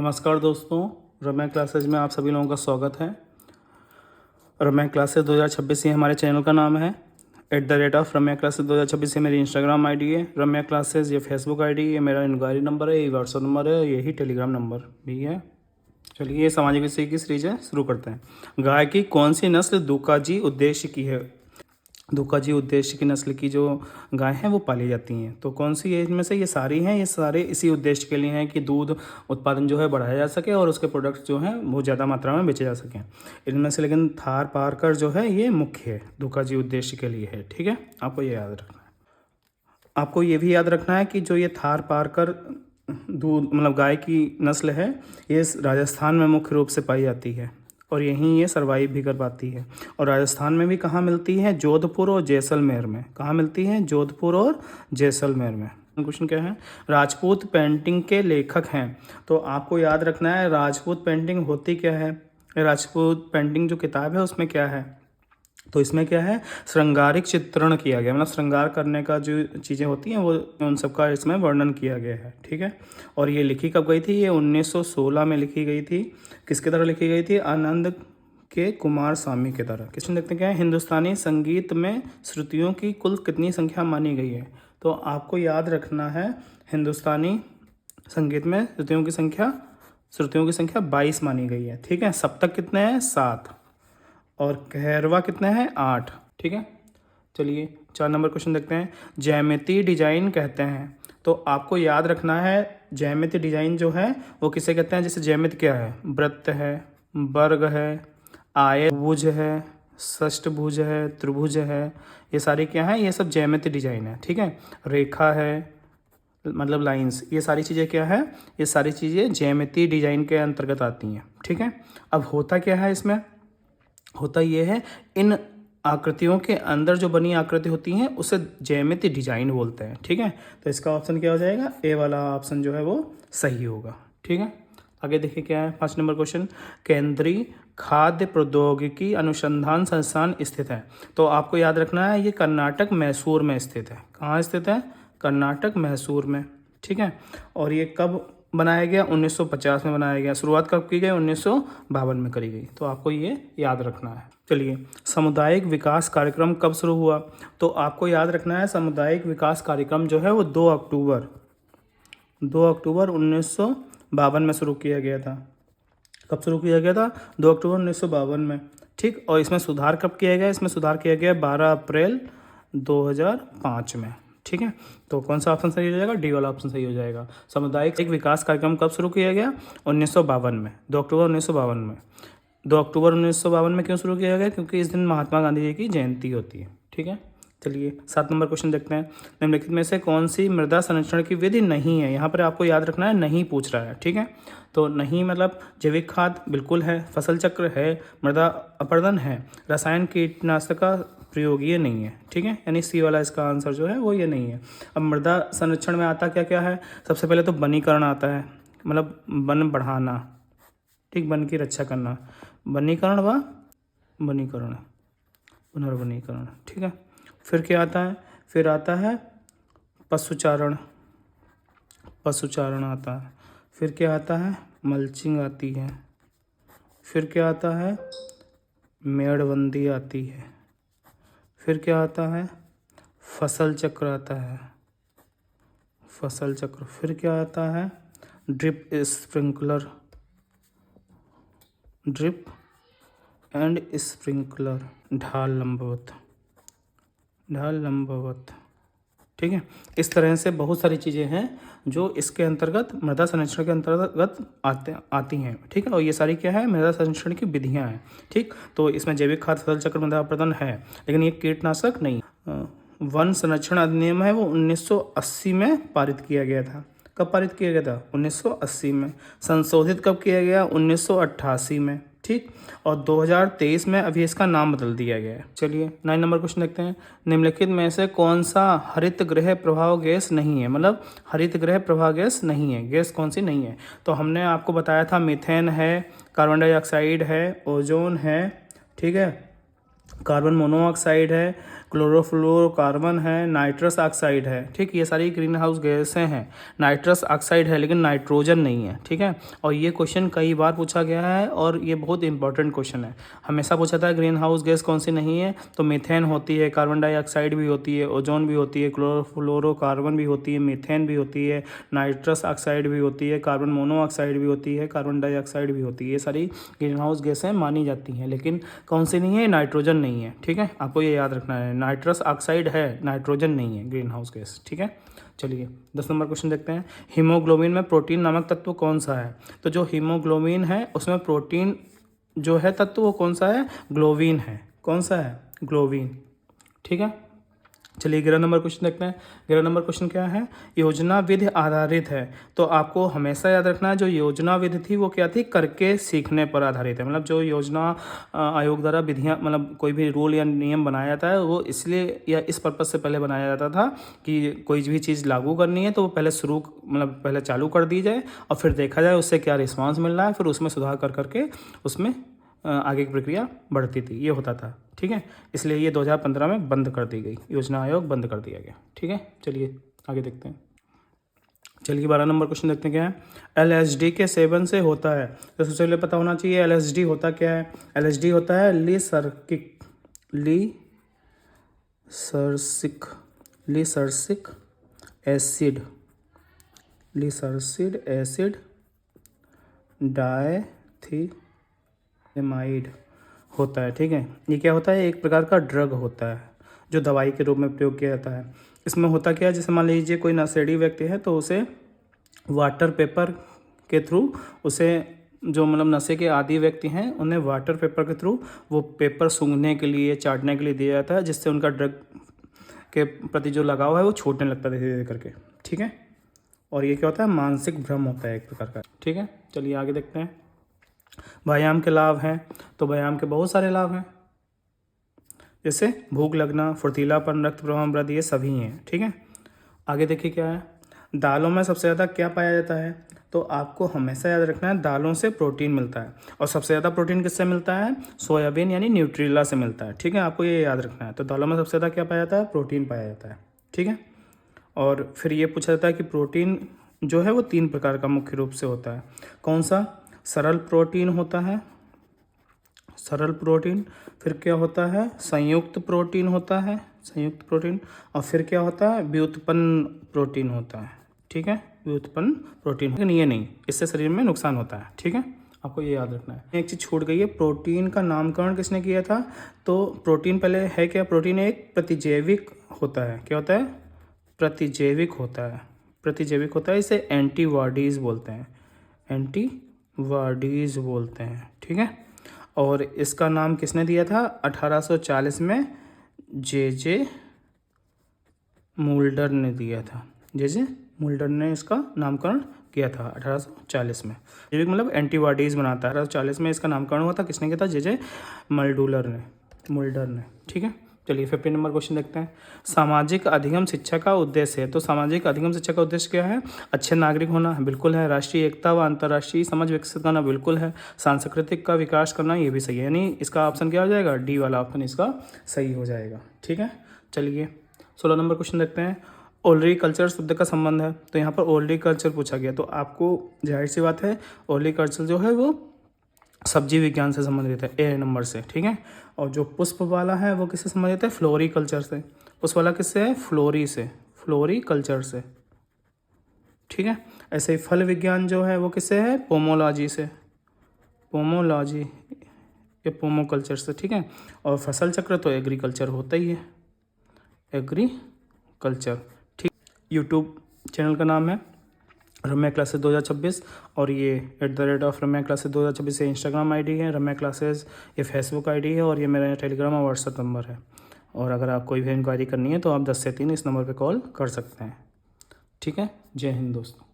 नमस्कार दोस्तों, रम्या क्लासेज में आप सभी लोगों का स्वागत है। रम्या क्लासेज 2026 ये हमारे चैनल का नाम है। @रम्या क्लासेज 2026 ये मेरी इंस्टाग्राम आईडी है। रम्या क्लासेज ये फेसबुक आईडी, ये मेरा इंक्वायरी नंबर है, ये व्हाट्सअप नंबर है, यही टेलीग्राम नंबर भी है। चलिए, ये सामाजिक विषय की सीरीज है, शुरू करते हैं। गाय की कौन सी नस्ल दुकाजी उद्देश्य की है? दुकाजी उद्देश्य की नस्ल की जो गाय हैं वो पाली जाती हैं। तो कौन सी है इनमें से? ये सारी हैं। ये सारे इसी उद्देश्य के लिए हैं कि दूध उत्पादन जो है बढ़ाया जा सके और उसके प्रोडक्ट्स जो हैं वो ज़्यादा मात्रा में बेचे जा सकें। इनमें से लेकिन थार पारकर जो है ये मुख्य है, दुकाजी उद्देश्य के लिए है। ठीक है, आपको ये याद रखना है। आपको ये भी याद रखना है कि जो ये थार पारकर दूध मतलब गाय की नस्ल है, ये राजस्थान में मुख्य रूप से पाई जाती है और यहीं ये सर्वाइव भी कर पाती है। और राजस्थान में भी कहाँ मिलती है? जोधपुर और जैसलमेर में। कहाँ मिलती है? जोधपुर और जैसलमेर में। क्वेश्चन क्या है? राजपूत पेंटिंग के लेखक हैं। तो आपको याद रखना है राजपूत पेंटिंग होती क्या है। राजपूत पेंटिंग जो किताब है उसमें क्या है? तो इसमें क्या है? श्रृंगारिक चित्रण किया गया, मतलब श्रृंगार करने का जो चीज़ें होती हैं वो उन सब का इसमें वर्णन किया गया है। ठीक है, और ये लिखी कब गई थी? ये 1916 में लिखी गई थी। किसके तरह लिखी गई थी? आनंद के कुमार स्वामी के तरह। क्वेश्चन देखते हैं क्या है? हिंदुस्तानी संगीत में श्रुतियों की कुल कितनी संख्या मानी गई है? तो आपको याद रखना है हिंदुस्तानी संगीत में श्रुतियों की संख्या 22 मानी गई है। ठीक है, सप्तक कितने हैं? 7 और कहरवा कितने हैं? 8। ठीक है, चलिए 4 नंबर क्वेश्चन देखते हैं। ज्यामिति डिजाइन कहते हैं। तो आपको याद रखना है ज्यामिति डिजाइन जो है वो किसे कहते हैं? जैसे ज्यामिति क्या है? वृत्त है, वर्ग है, आयत भुज है, षष्ठभुज है, त्रिभुज है, ये सारी क्या है? ये सब ज्यामिति डिजाइन है। ठीक है, रेखा है मतलब लाइंस, ये सारी चीज़ें क्या है? ये सारी चीज़ें ज्यामिति डिजाइन के अंतर्गत आती हैं। ठीक है, अब होता क्या है इसमें? होता ये है, इन आकृतियों के अंदर जो बनी आकृति होती हैं उसे ज्यामिति डिजाइन बोलते हैं। ठीक है, तो इसका ऑप्शन क्या हो जाएगा? ए वाला ऑप्शन जो है वो सही होगा। ठीक है, आगे देखिए क्या है 5 नंबर क्वेश्चन। केंद्रीय खाद्य प्रौद्योगिकी अनुसंधान संस्थान स्थित है। तो आपको याद रखना है ये कर्नाटक मैसूर में स्थित है। कहाँ स्थित है? कर्नाटक मैसूर में। ठीक है, और ये कब बनाया गया? 1950 में बनाया गया। शुरुआत कब की गई? 1952 में करी गई। तो आपको ये याद रखना है। चलिए, सामुदायिक विकास कार्यक्रम कब शुरू हुआ? तो आपको याद रखना है सामुदायिक विकास कार्यक्रम जो है वो 2 अक्टूबर 1952 में शुरू किया गया था। कब शुरू किया गया था? 2 अक्टूबर 1952 में। ठीक, और इसमें सुधार कब किया गया? इसमें सुधार किया गया 12 अप्रैल 2005 में। ठीक है, तो कौन सा ऑप्शन सही हो जाएगा? डी वाला ऑप्शन सही हो जाएगा। सामुदायिक विकास कार्यक्रम कब शुरू किया गया? 1952 में, 2 अक्टूबर 1952 में। 2 अक्टूबर 1952 में क्यों शुरू किया गया? क्योंकि इस दिन महात्मा गांधी जी की जयंती होती है। ठीक है, चलिए 7 नंबर क्वेश्चन देखते हैं। निम्नलिखित में से कौन सी मृदा संरक्षण की विधि नहीं है? यहाँ पर आपको याद रखना है नहीं पूछ रहा है। ठीक है, तो नहीं मतलब जैविक खाद बिल्कुल है, फसल चक्र है, मृदा अपरदन है, रसायन कीटनाशक का प्रयोग ये नहीं है। ठीक है, यानी सी वाला इसका आंसर जो है वो ये नहीं है। अब मृदा संरक्षण में आता क्या क्या है? सबसे पहले तो वनीकरण आता है, मतलब वन बढ़ाना। ठीक, वन की रक्षा करना, वनीकरण व वनीकरण, पुनर्वनीकरण। ठीक है, फिर क्या आता है? फिर आता है पशुचारण आता है। फिर क्या आता है? मल्चिंग आती है। फिर क्या आता है? मेड़बंदी आती है। फिर क्या आता है? फसल चक्र आता है, फसल चक्र। फिर क्या आता है? ड्रिप एंड स्प्रिंकलर, ढाल लंबवत। ठीक है, इस तरह से बहुत सारी चीज़ें हैं जो इसके अंतर्गत मृदा संरक्षण के अंतर्गत आती हैं। ठीक है, और ये सारी क्या है? मृदा संरक्षण की विधियां हैं। ठीक, तो इसमें जैविक खाद, फसल चक्र, मृदा अपरदन है, लेकिन ये कीटनाशक नहीं। वन संरक्षण अधिनियम है वो 1980 में पारित किया गया था। कब पारित किया गया था? 1980 में। संशोधित कब किया गया? 1988 में। ठीक, और 2023 में अभी इसका नाम बदल दिया गया है। चलिए 9 नंबर क्वेश्चन देखते हैं। निम्नलिखित में से कौन सा हरित गृह प्रभाव गैस नहीं है? मतलब हरित गृह प्रभाव गैस नहीं है, गैस कौन सी नहीं है? तो हमने आपको बताया था मीथेन है, कार्बन डाइऑक्साइड है, ओजोन है, ठीक है, कार्बन मोनोऑक्साइड है, क्लोरोफ्लोरोकार्बन है, नाइट्रस ऑक्साइड है। ठीक, ये सारी ग्रीन हाउस गैसें हैं। नाइट्रस ऑक्साइड है लेकिन नाइट्रोजन नहीं है। ठीक है, और ये क्वेश्चन कई बार पूछा गया है और ये बहुत इंपॉर्टेंट क्वेश्चन है। हमेशा पूछा था ग्रीन हाउस गैस कौन सी नहीं है, तो मीथेन होती है, कार्बन डाइऑक्साइड भी होती है, ओजोन भी होती है, क्लोरोफ्लोरोकार्बन भी होती है, मीथेन भी होती है, नाइट्रस ऑक्साइड भी होती है, कार्बन मोनोऑक्साइड भी होती है, कार्बन डाइऑक्साइड भी होती है। ये सारी ग्रीन हाउस गैसें मानी जाती हैं, लेकिन कौन सी नहीं है, नाइट्रोजन नहीं है। ठीक है, आपको ये याद रखना है, नाइट्रस ऑक्साइड है, नाइट्रोजन नहीं है ग्रीन हाउस गैस। ठीक है, चलिए 10 नंबर क्वेश्चन देखते हैं। हीमोग्लोबिन में प्रोटीन नामक तत्व कौन सा है? तो जो हीमोग्लोबिन है उसमें प्रोटीन जो है तत्व वो कौन सा है? ग्लोबिन है। कौन सा है? ग्लोबिन। ठीक है, चलिए 11 नंबर क्वेश्चन देखते हैं। 11 नंबर क्वेश्चन क्या है? योजना विधि आधारित है। तो आपको हमेशा याद रखना है जो योजना विधि थी वो क्या थी? करके सीखने पर आधारित है। मतलब जो योजना आयोग द्वारा विधियाँ, मतलब कोई भी रूल या नियम बनाया जाता है वो इसलिए या इस पर्पज़ से पहले बनाया जाता था कि कोई भी चीज़ लागू करनी है तो वो पहले पहले चालू कर दी जाए और फिर देखा जाए उससे क्या रिस्पॉन्स मिल रहा है, फिर उसमें सुधार कर करके उसमें आगे की प्रक्रिया बढ़ती थी, ये होता था। ठीक है, इसलिए ये 2015 में बंद कर दी गई, योजना आयोग बंद कर दिया गया। ठीक है, चलिए आगे देखते हैं। चलिए 12 नंबर क्वेश्चन देखते हैं क्या है। LSD के सेवन से होता है, तो सबसे पहले पता होना चाहिए LSD होता क्या है। LSD होता है लिसर्सिक एसिड डायथीमाइड होता है। ठीक है, ये क्या होता है? एक प्रकार का ड्रग होता है जो दवाई के रूप में प्रयोग किया जाता है। इसमें होता क्या है, जैसे मान लीजिए कोई नशेड़ी व्यक्ति है तो उसे वाटर पेपर के थ्रू उसे, जो मतलब नशे के आदी व्यक्ति हैं उन्हें वाटर पेपर के थ्रू वो पेपर सूंघने के लिए, चाटने के लिए दिया जाता है, जिससे उनका ड्रग के प्रति जो लगाव है वो छूटने लगता है धीरे धीरे करके। ठीक है, और ये क्या होता है? मानसिक भ्रम होता है एक प्रकार का। ठीक है, चलिए आगे देखते हैं। व्यायाम के लाभ हैं, तो व्यायाम के बहुत सारे लाभ हैं, जैसे भूख लगना, फुर्तीलापन, रक्त प्रवाह वृद्धि, ये सभी हैं। ठीक है, आगे देखिए क्या है। दालों में सबसे ज़्यादा क्या पाया जाता है? तो आपको हमेशा याद रखना है दालों से प्रोटीन मिलता है, और सबसे ज़्यादा प्रोटीन किससे मिलता है? सोयाबीन यानी न्यूट्रिला से मिलता है। ठीक है, आपको ये याद रखना है। तो दालों में सबसे ज़्यादा क्या पाया जाता है? प्रोटीन पाया जाता है। ठीक है, और फिर ये पूछा जाता है कि प्रोटीन जो है वो 3 प्रकार का मुख्य रूप से होता है। कौन सा? सरल प्रोटीन होता है, सरल प्रोटीन। फिर क्या होता है? संयुक्त प्रोटीन होता है, संयुक्त प्रोटीन। और फिर क्या होता है? व्युत्पन्न प्रोटीन होता है। ठीक है, व्युत्पन्न प्रोटीन, लेकिन ये नहीं, इससे शरीर में नुकसान होता है। ठीक है, आपको ये याद रखना है। एक चीज़ छूट गई है, प्रोटीन का नामकरण किसने किया था? तो प्रोटीन पहले है क्या? प्रोटीन एक प्रतिजैविक होता है। क्या होता है? प्रतिजैविक होता है, प्रतिजैविक होता है। इसे एंटीबॉडीज़ बोलते हैं, एंटीबॉडीज़ बोलते हैं। ठीक है, और इसका नाम किसने दिया था? 1840 में जे मुल्डर ने दिया था। जे मुल्डर ने इसका नामकरण किया था 1840 में। जैविक मतलब एंटीबॉडीज़ बनाता है। 1840 में इसका नामकरण हुआ था, किसने किया था? जे मुल्डर ने। ठीक है, चलिए 15 नंबर क्वेश्चन देखते हैं। सामाजिक अधिगम शिक्षा का उद्देश्य है, तो सामाजिक अधिगम शिक्षा का उद्देश्य क्या है? अच्छे नागरिक होना, बिल्कुल है। राष्ट्रीय एकता व अंतर्राष्ट्रीय समझ विकसित करना, बिल्कुल है। सांस्कृतिक का विकास करना, ये भी सही है। यानी इसका ऑप्शन क्या हो जाएगा? डी वाला ऑप्शन इसका सही हो जाएगा। ठीक है, चलिए 16 नंबर क्वेश्चन देखते हैं। ओलरीकल्चर शब्द का संबंध है, तो यहाँ पर ओलरीकल्चर पूछा गया, तो आपको जाहिर सी बात है ओलरीकल्चर जो है वो सब्जी विज्ञान से संबंधित है, ए नंबर से। ठीक है, और जो पुष्प वाला है वो किससे संबंधित है? फ्लोरीकल्चर से। पुष्प वाला किससे है? फ्लोरीकल्चर से। ठीक है, ऐसे ही फल विज्ञान जो है वो किससे है? पोमोलॉजी से, पोमोलॉजी या पोमोकल्चर से। ठीक है, और फसल चक्र तो एग्रीकल्चर होता ही है, एग्रीकल्चर। ठीक, यूट्यूब चैनल का नाम है रम्या क्लासेस 2026, और ये @रम्या क्लासेस 2026 ये इंस्टाग्राम आईडी है, रम्या क्लासेस ये फेसबुक आईडी है, और ये मेरा टेलीग्राम और व्हाट्सएप नंबर है। और अगर आप कोई भी इंक्वायरी करनी है तो आप 10 से 3 इस नंबर पे कॉल कर सकते हैं। ठीक है, जय हिंद दोस्तों।